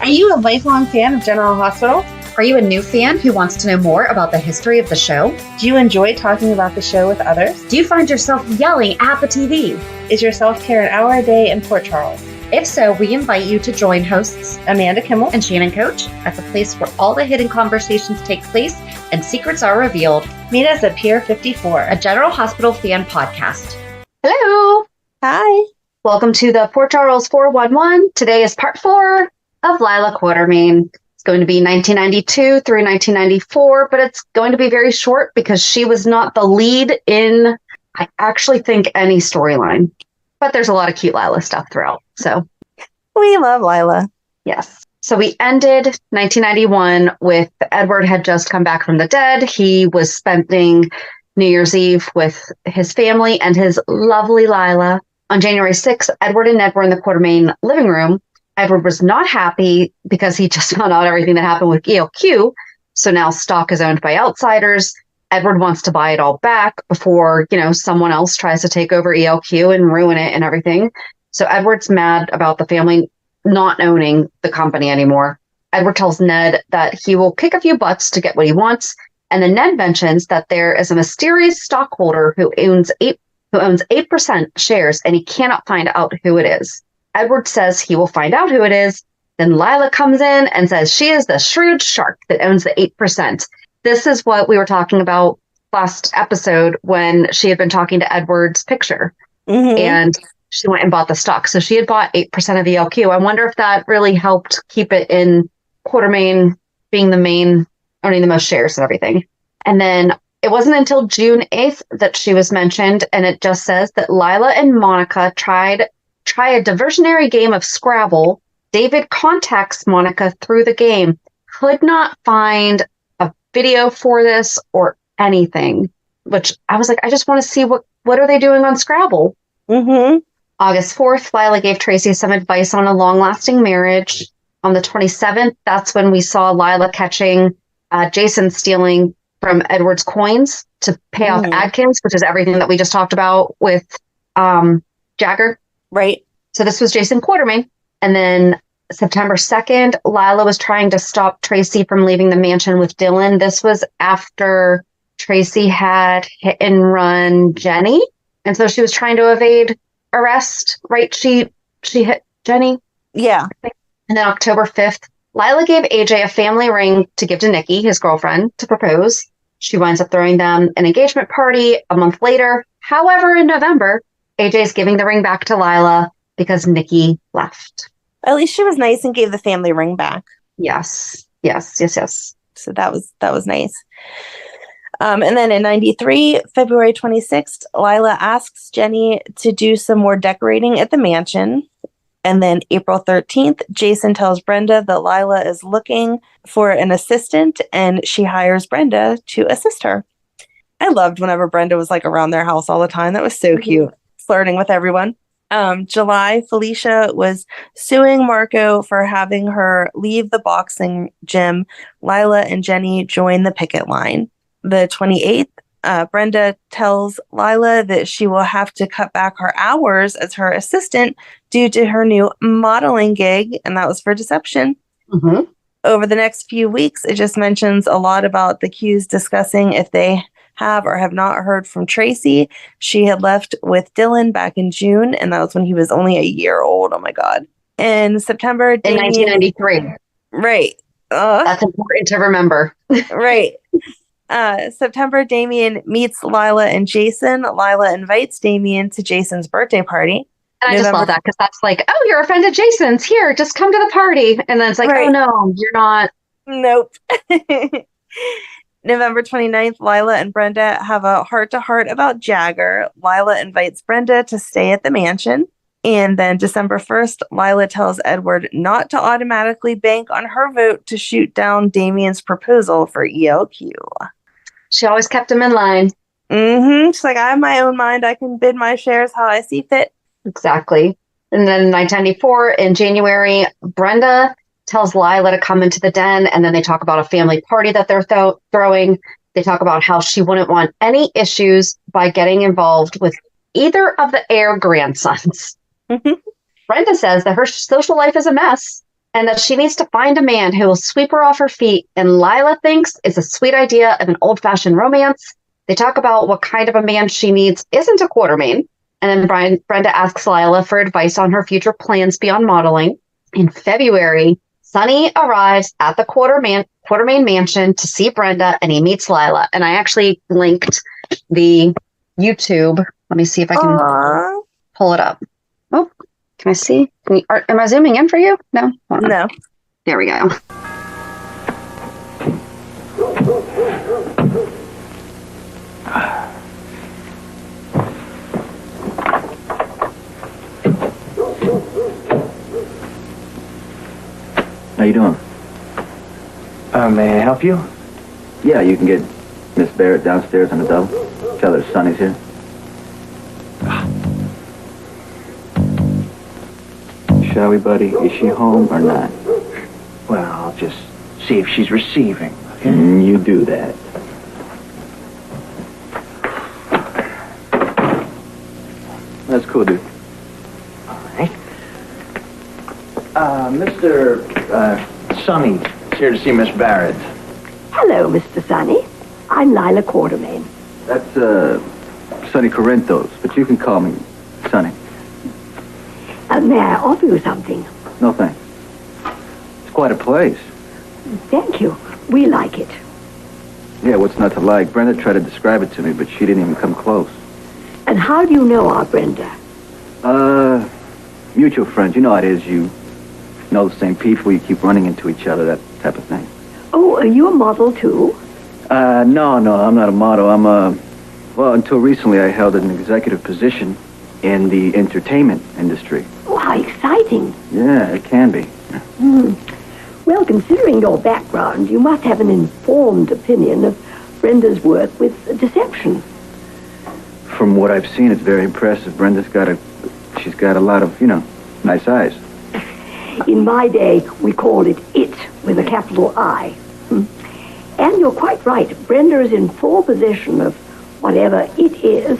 Are you a lifelong fan of General Hospital? Are you a new fan who wants to know more about the history of the show? Do you enjoy talking about the show with others? Do you find yourself yelling at the TV? Is your self-care an hour a day in Port Charles? If so, we invite you to join hosts Amanda Kimmel and Shannon Coach at the place where all the hidden conversations take place and secrets are revealed. Meet us at Pier 54, a General Hospital fan podcast. Hello. Hi. Welcome to the Port Charles 411. Today is part 4 of Lila Quartermaine. It's going to be 1992 through 1994, but it's going to be very short because she was not the lead in, I actually think, any storyline. But there's a lot of cute Lila stuff throughout. So we love Lila. Yes. So we ended 1991 with Edward had just come back from the dead. He was spending New Year's Eve with his family and his lovely Lila. On January 6th, Edward and Ned were in the Quartermaine living room. Edward was not happy because he just found out everything that happened with ELQ. So now stock is owned by outsiders. Edward wants to buy it all back before, someone else tries to take over ELQ and ruin it and everything. So Edward's mad about the family not owning the company anymore. Edward tells Ned that he will kick a few butts to get what he wants. And then Ned mentions that there is a mysterious stockholder who owns 8% shares, and he cannot find out who it is. Edward says he will find out who it is. Then Lila comes in and says she is the shrewd shark that owns the 8%. This is what we were talking about last episode when she had been talking to Edward's picture. Mm-hmm. And she went and bought the stock. So she had bought 8% of ELQ. I wonder if that really helped keep it in Quartermaine being the main, owning the most shares and everything. And then it wasn't until June 8th that she was mentioned. And it just says that Lila and Monica try a diversionary game of Scrabble. David contacts Monica through the game, could not find a video for this or anything, which I was like, I just want to see what are they doing on Scrabble? Mm-hmm. August 4th, Lila gave Tracy some advice on a long-lasting marriage. On the 27th, that's when we saw Lila catching Jason stealing from Edward's coins to pay off Adkins, which is everything that we just talked about with Jagger. Right. So this was Jason Quartermaine. And then September 2nd, Lila was trying to stop Tracy from leaving the mansion with Dylan. This was after Tracy had hit and run Jenny. And so she was trying to evade arrest, right? She hit Jenny. Yeah. And then October 5th, Lila gave AJ a family ring to give to Nikki, his girlfriend, to propose. She winds up throwing them an engagement party a month later. However, in November, AJ is giving the ring back to Lila because Nikki left. At least she was nice and gave the family ring back. Yes. So that was nice. And then in 93, February 26th, Lila asks Jenny to do some more decorating at the mansion. And then April 13th, Jason tells Brenda that Lila is looking for an assistant and she hires Brenda to assist her. I loved whenever Brenda was around their house all the time. That was so cute, flirting with everyone. July, Felicia was suing Marco for having her leave the boxing gym. Lila and Jenny join the picket line. The 28th, Brenda tells Lila that she will have to cut back her hours as her assistant due to her new modeling gig, and that was for deception. Mm-hmm. Over the next few weeks, it just mentions a lot about the Qs discussing if they have or have not heard from Tracy. She had left with Dylan back in June, and that was when he was only a year old. Oh my God. In September, in 1993. Right. That's important to remember. Right. September, Damien meets Lila and Jason. Lila invites Damien to Jason's birthday party. And I just love that because that's oh, you're a friend of Jason's. Here, just come to the party. And then it's oh no, you're not. Nope. November 29th, Lila and Brenda have a heart-to-heart about Jagger. Lila invites Brenda to stay at the mansion. And then December 1st, Lila tells Edward not to automatically bank on her vote to shoot down Damien's proposal for ELQ. She always kept him in line. Mm-hmm. She's like, I have my own mind. I can bid my shares how I see fit. Exactly. And then 1994, in January, Brenda tells Lila to come into the den, and then they talk about a family party that they're throwing. They talk about how she wouldn't want any issues by getting involved with either of the heir grandsons. Mm-hmm. Brenda says that her social life is a mess, and that she needs to find a man who will sweep her off her feet. And Lila thinks it's a sweet idea of an old-fashioned romance. They talk about what kind of a man she needs isn't a Quartermaine. And then Brenda asks Lila for advice on her future plans beyond modeling. In February, Sonny arrives at the Quartermaine mansion to see Brenda, and he meets Lila. And I actually linked the YouTube. Let me see if I can pull it up. Oh, can I see? Am I zooming in for you? No? No. There we go. How you doing? May I help you? Yeah, you can get Miss Barrett downstairs on the double. Tell her Sonny's here. Shall we, buddy? Is she home or not? Well, I'll just see if she's receiving. Okay? You do that. That's cool, dude. All right. Mr. Sonny is here to see Miss Barrett. Hello, Mr. Sonny. I'm Lila Quartermaine. That's, Sonny Corinthos, but you can call me Sonny. May I offer you something? No thanks. It's quite a place. Thank you. We like it. Yeah, what's not to like? Brenda tried to describe it to me, but she didn't even come close. And how do you know our Brenda? Mutual friends. You know how it is. You know the same people. You keep running into each other, that type of thing. Oh, are you a model, too? No, I'm not a model. Well, until recently I held an executive position in the entertainment industry. Oh, how exciting. Yeah, it can be. Well, considering your background, you must have an informed opinion of Brenda's work with deception. From what I've seen, it's very impressive. Brenda's she's got a lot of, nice eyes. In my day, we called it with a capital I. And you're quite right. Brenda is in full possession of whatever it is.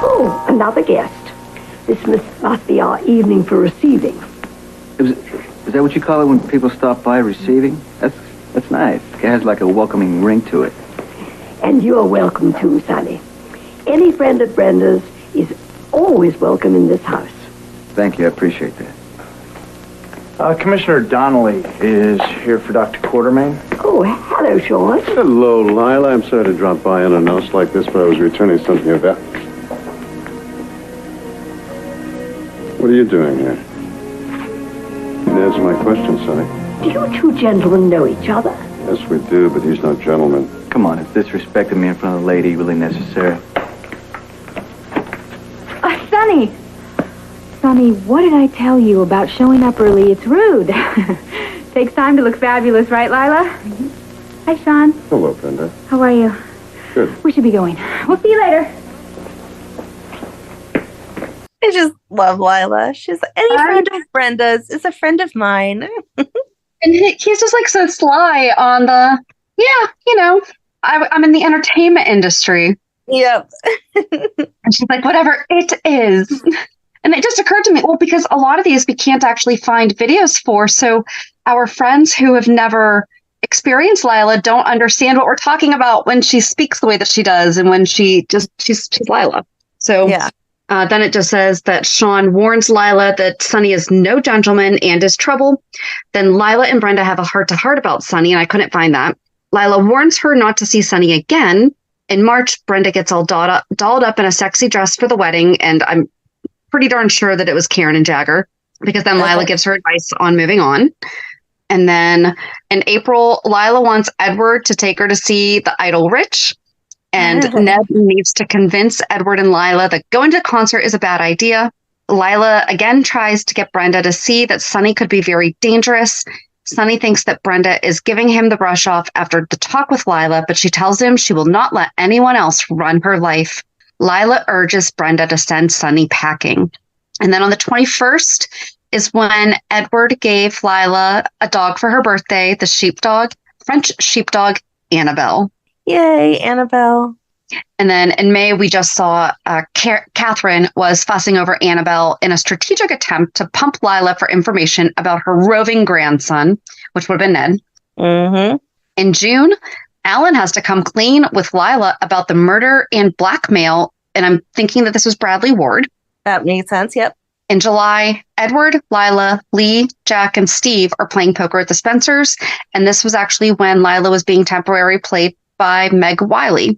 Oh, another guest. This must be our evening for receiving. Is that what you call it when people stop by receiving? That's nice. It has like a welcoming ring to it. And you're welcome too, Sonny. Any friend of Brenda's is always welcome in this house. Thank you. I appreciate that. Commissioner Donnelly is here for Dr. Quartermaine. Oh, hello, Sean. Hello, Lila. I'm sorry to drop by unannounced like this, but I was returning something of that. What are you doing here? Answer my question, Sonny. Do you two gentlemen know each other? Yes, we do, but he's no gentleman. Come on, is disrespecting me in front of the lady really necessary? Sonny! Sonny, what did I tell you about showing up early? It's rude. Takes time to look fabulous, right, Lila? Hi, Sean. Hello, Brenda. How are you? Good. We should be going. We'll see you later. I just love Lila. She's any friend of Brenda's is a friend of mine. And he's just like so sly on I'm in the entertainment industry. Yep. And she's like, whatever it is. And it just occurred to me, well, because a lot of these we can't actually find videos for. So our friends who have never experienced Lila don't understand what we're talking about when she speaks the way that she does and when she's Lila. So Yeah. then it just says that Sean warns Lila that Sonny is no gentleman and is trouble. Then Lila and Brenda have a heart-to-heart about Sonny, and I couldn't find that. Lila warns her not to see Sonny again. In March, Brenda gets all dolled up in a sexy dress for the wedding, and I'm pretty darn sure that it was Karen and Jagger, because then Lila gives her advice on moving on. And then in April, Lila wants Edward to take her to see the Idol Rich. And Ned needs to convince Edward and Lila that going to the concert is a bad idea. Lila again tries to get Brenda to see that Sonny could be very dangerous. Sonny thinks that Brenda is giving him the brush off after the talk with Lila, but she tells him she will not let anyone else run her life. Lila urges Brenda to send Sonny packing. And then on the 21st is when Edward gave Lila a dog for her birthday, the sheepdog, French sheepdog, Annabelle. Yay, Annabelle. And then in May, we just saw Catherine was fussing over Annabelle in a strategic attempt to pump Lila for information about her roving grandson, which would have been Ned. Mm-hmm. In June, Alan has to come clean with Lila about the murder and blackmail, and I'm thinking that this was Bradley Ward. That makes sense, yep. In July, Edward, Lila, Lee, Jack, and Steve are playing poker at the Spencers, and this was actually when Lila was being temporarily played by Meg Wiley.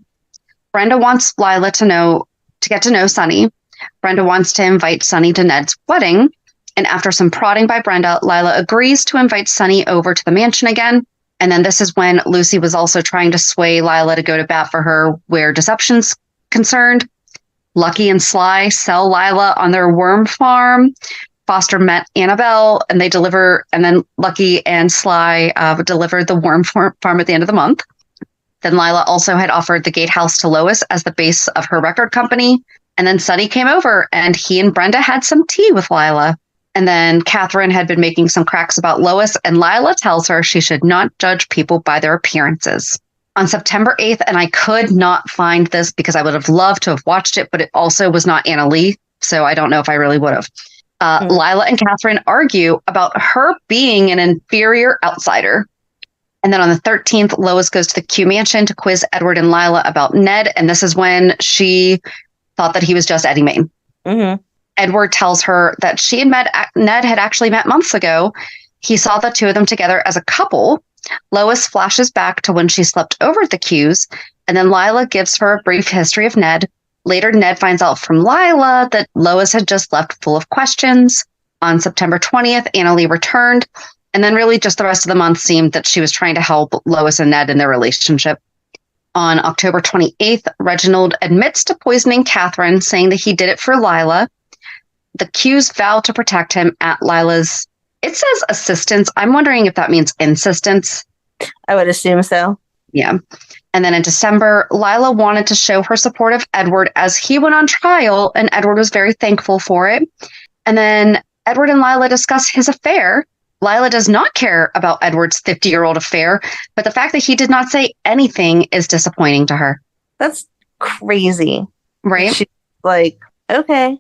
Brenda wants Lila to get to know Sonny. Brenda wants to invite Sonny to Ned's wedding, and after some prodding by Brenda, Lila agrees to invite Sonny over to the mansion again. And then this is when Lucy was also trying to sway Lila to go to bat for her where deception's concerned. Lucky and Sly sell Lila on their worm farm. Foster met Annabelle, and then Lucky and Sly delivered the worm farm at the end of the month. Then Lila also had offered the gatehouse to Lois as the base of her record company. And then Sonny came over, and he and Brenda had some tea with Lila. And then Catherine had been making some cracks about Lois, and Lila tells her she should not judge people by their appearances. On September 8th, and I could not find this because I would have loved to have watched it, but it also was not Anna Lee, so I don't know if I really would have. Lila and Catherine argue about her being an inferior outsider. And then on the 13th, Lois goes to the Q Mansion to quiz Edward and Lila about Ned, and this is when she thought that he was just Eddie Main. Mm-hmm. Edward tells her that she and Ned had actually met months ago. He saw the two of them together as a couple. Lois flashes back to when she slept over at the Q's, and then Lila gives her a brief history of Ned. Later, Ned finds out from Lila that Lois had just left full of questions. On September 20th, Anna Lee returned, and then really just the rest of the month seemed that she was trying to help Lois and Ned in their relationship. On October 28th, Reginald admits to poisoning Catherine, saying that he did it for Lila. The Q's vow to protect him at Lila's, it says assistance. I'm wondering if that means insistence. I would assume so. Yeah. And then in December, Lila wanted to show her support of Edward as he went on trial, and Edward was very thankful for it. And then Edward and Lila discuss his affair. Lila does not care about Edward's 50-year-old affair, but the fact that he did not say anything is disappointing to her. That's crazy. Right? She's like, okay.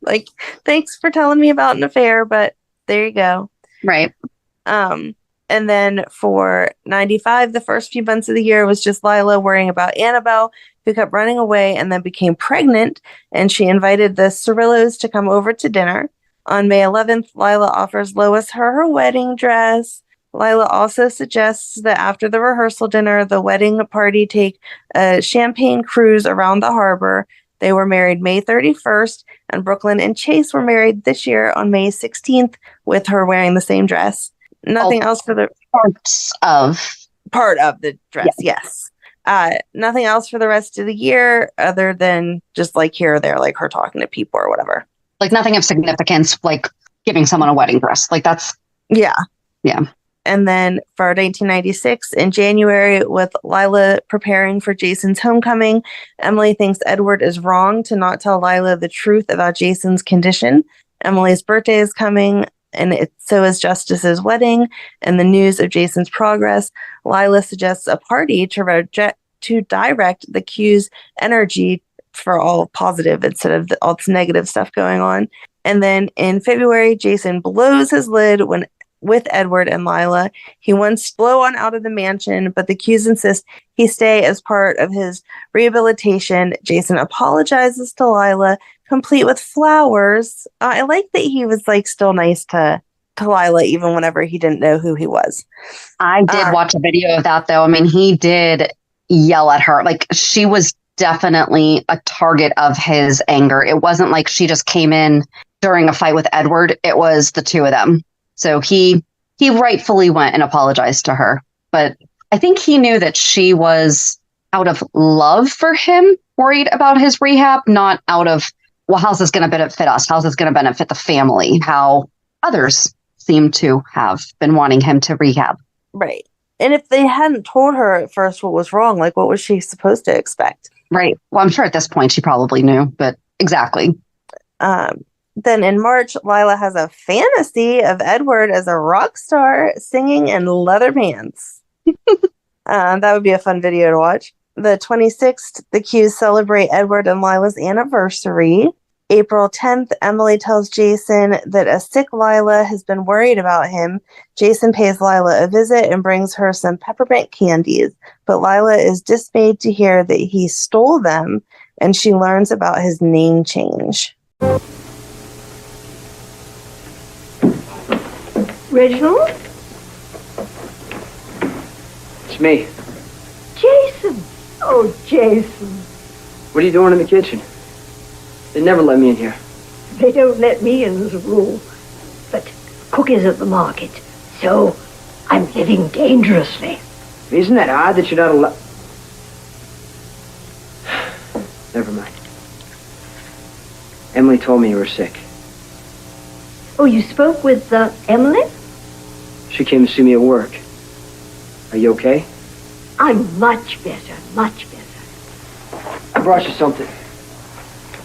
Like, thanks for telling me about an affair, but there you go. Right. And then for 95, the first few months of the year was just Lila worrying about Annabelle, who kept running away and then became pregnant, and she invited the Cirillos to come over to dinner. On May 11th, Lila offers Lois her wedding dress. Lila also suggests that after the rehearsal dinner, the wedding party take a champagne cruise around the harbor. They were married May 31st, and Brooklyn and Chase were married this year on May 16th, with her wearing the same dress. Nothing else for the part of the dress, yes. Nothing else for the rest of the year other than just like here or there, like her talking to people or whatever. Like nothing of significance, like giving someone a wedding dress. Like that's... Yeah. Yeah. And then for 1996, in January, with Lila preparing for Jason's homecoming, Emily thinks Edward is wrong to not tell Lila the truth about Jason's condition. Emily's birthday is coming, and so is Justice's wedding, and the news of Jason's progress. Lila suggests a party to direct the Q's energy for all positive instead of all this negative stuff going on. And then in February, Jason blows his lid with Edward and Lila. He wants to blow on out of the mansion, but the Q's insist he stay as part of his rehabilitation. Jason apologizes to Lila, complete with flowers. I like that he was like still nice to Lila, even whenever he didn't know who he was. I did watch a video of that, though. I mean, he did yell at her. Like, she was definitely a target of his anger. It wasn't like she just came in during a fight with Edward. It was the two of them. So he rightfully went and apologized to her. But I think he knew that she was out of love for him, worried about his rehab, not out of, well, how's this going to benefit us? How's this going to benefit the family? How others seem to have been wanting him to rehab. Right. And if they hadn't told her at first what was wrong, like what was she supposed to expect? Right. Well, I'm sure at this point she probably knew, but exactly. Then in March, Lila has a fantasy of Edward as a rock star singing in leather pants. That would be a fun video to watch. The 26th, the Qs celebrate Edward and Lila's anniversary. April 10th, Emily tells Jason that a sick Lila has been worried about him. Jason pays Lila a visit and brings her some peppermint candies, but Lila is dismayed to hear that he stole them, and she learns about his name change. Reginald? It's me. Jason! Oh, Jason. What are you doing in the kitchen? They never let me in here. They don't let me in as a rule. But cook is at the market, so I'm living dangerously. Isn't that odd that you're not allowed? Never mind. Emily told me you were sick. Oh, you spoke with Emily? She came to see me at work. Are you okay? I'm much better, much better. I brought you something.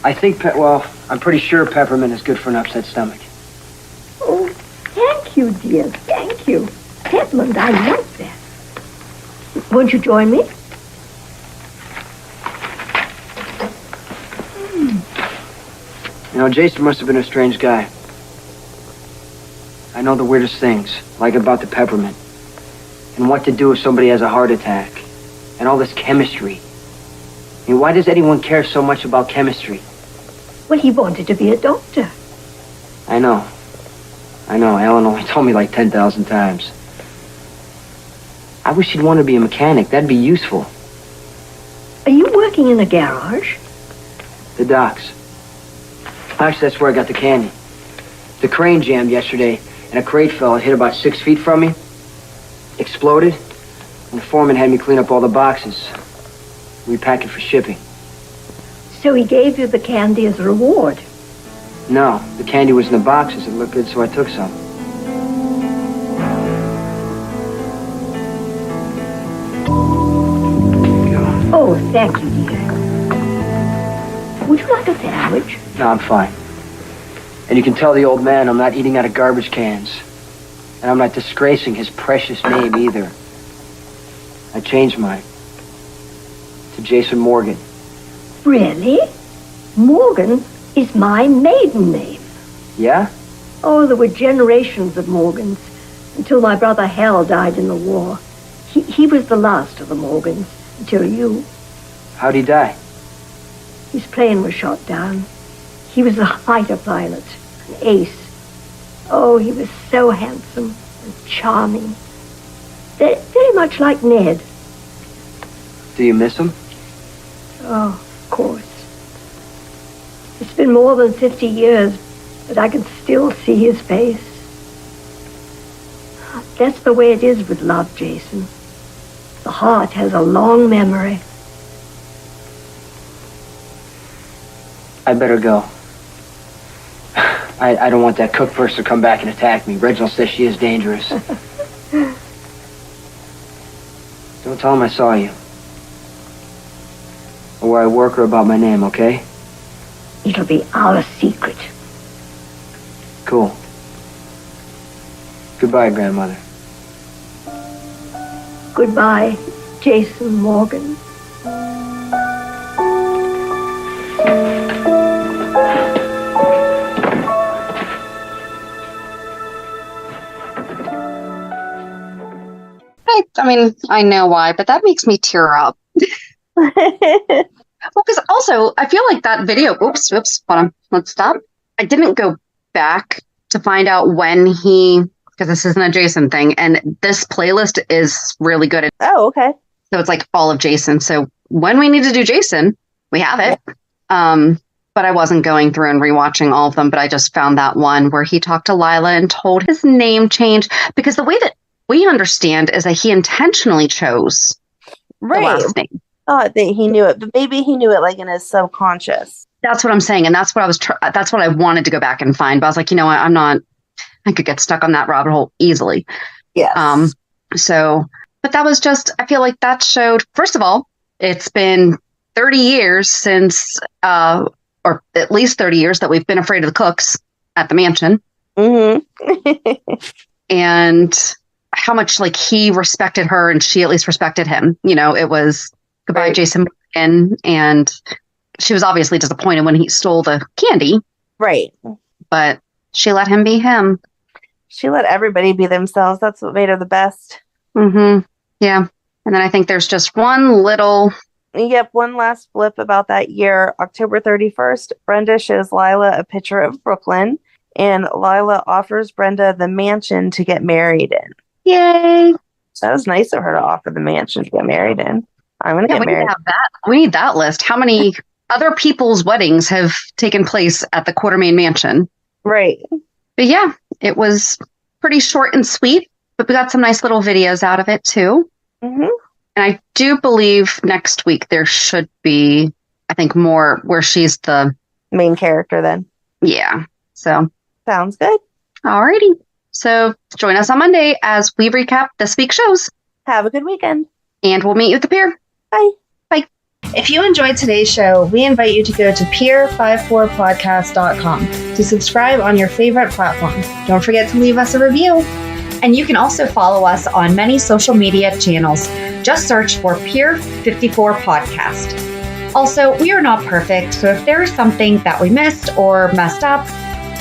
I think, I'm pretty sure peppermint is good for an upset stomach. Oh, thank you, dear, thank you. Peppermint, I like that. Won't you join me? You know, Jason must have been a strange guy. I know the weirdest things, like about the peppermint, and what to do if somebody has a heart attack, and all this chemistry. I mean, why does anyone care so much about chemistry? Well, he wanted to be a doctor. I know. Ellen only told me like 10,000 times. I wish he'd want to be a mechanic. That'd be useful. Are you working in a garage? The docks. Actually, that's where I got the candy. The crane jammed yesterday, and a crate fell and hit about 6 feet from me. Exploded, and the foreman had me clean up all the boxes. Repack it for shipping. So he gave you the candy as a reward? No, the candy was in the boxes. It looked good, so I took some. Oh, thank you, dear. Would you like a sandwich? No, I'm fine. And you can tell the old man I'm not eating out of garbage cans. And I'm not disgracing his precious name either. I changed mine to Jason Morgan. Really? Morgan is my maiden name. Yeah? Oh, there were generations of Morgans until my brother Hal died in the war. He was the last of the Morgans until you. How'd he die? His plane was shot down. He was a fighter pilot, an ace. Oh, he was so handsome and charming. Very much like Ned. Do you miss him? Oh, of course. It's been more than 50 years, but I can still see his face. That's the way it is with love, Jason. The heart has a long memory. I better go. I don't want that cook person to come back and attack me. Reginald says she is dangerous. Don't tell him I saw you. Or where I work or about my name, okay? It'll be our secret. Cool. Goodbye, grandmother. Goodbye, Jason Morgan. I mean, I know why, but that makes me tear up. Well, because also, I feel like that video, oops, hold on, let's stop. I didn't go back to find out when because this isn't a Jason thing, and this playlist is really good. Oh, okay. So it's like all of Jason. So when we need to do Jason, we have it. But I wasn't going through and rewatching all of them, but I just found that one where he talked to Lila and told his name change, because the way that we understand is that he intentionally chose the last name. Thought that he knew it, but maybe he knew it like in his subconscious. That's what I'm saying, and that's what I was. That's what I wanted to go back and find. But I was like, you know what? I could get stuck on that rabbit hole easily. Yes. But that was just. I feel like that showed. First of all, it's been 30 years since, or at least 30 years that we've been afraid of the cooks at the mansion. Mm-hmm. And how much like he respected her and she at least respected him. You know, it was goodbye, Right. Jason Morgan. And she was obviously disappointed when he stole the candy, Right. but she let him be him. She let everybody be themselves. That's what made her the best. Mm-hmm. Yeah. And then I think there's just one little... Yep, one last flip about that year. October 31st, Brenda shows Lila a picture of Brooklyn, and Lila offers Brenda the mansion to get married in. Yay! That was nice of her to offer the mansion to get married in. I'm going to get we need married. to have that. We need that list. How many other people's weddings have taken place at the Quartermaine mansion? Right. But yeah, it was pretty short and sweet, but we got some nice little videos out of it too. Mm-hmm. And I do believe next week there should be, I think, more where she's the Main character then. Yeah. So, Sounds good. alrighty. So join us on Monday as we recap this week's shows. Have a good weekend. And we'll meet you at the pier. Bye. If you enjoyed today's show, we invite you to go to pier54podcast.com to subscribe on your favorite platform. Don't forget to leave us a review. And you can also follow us on many social media channels. Just search for Pier 54 Podcast. Also, we are not perfect, so if there is something that we missed or messed up,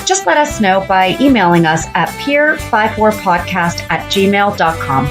just let us know by emailing us at pier54podcast@gmail.com.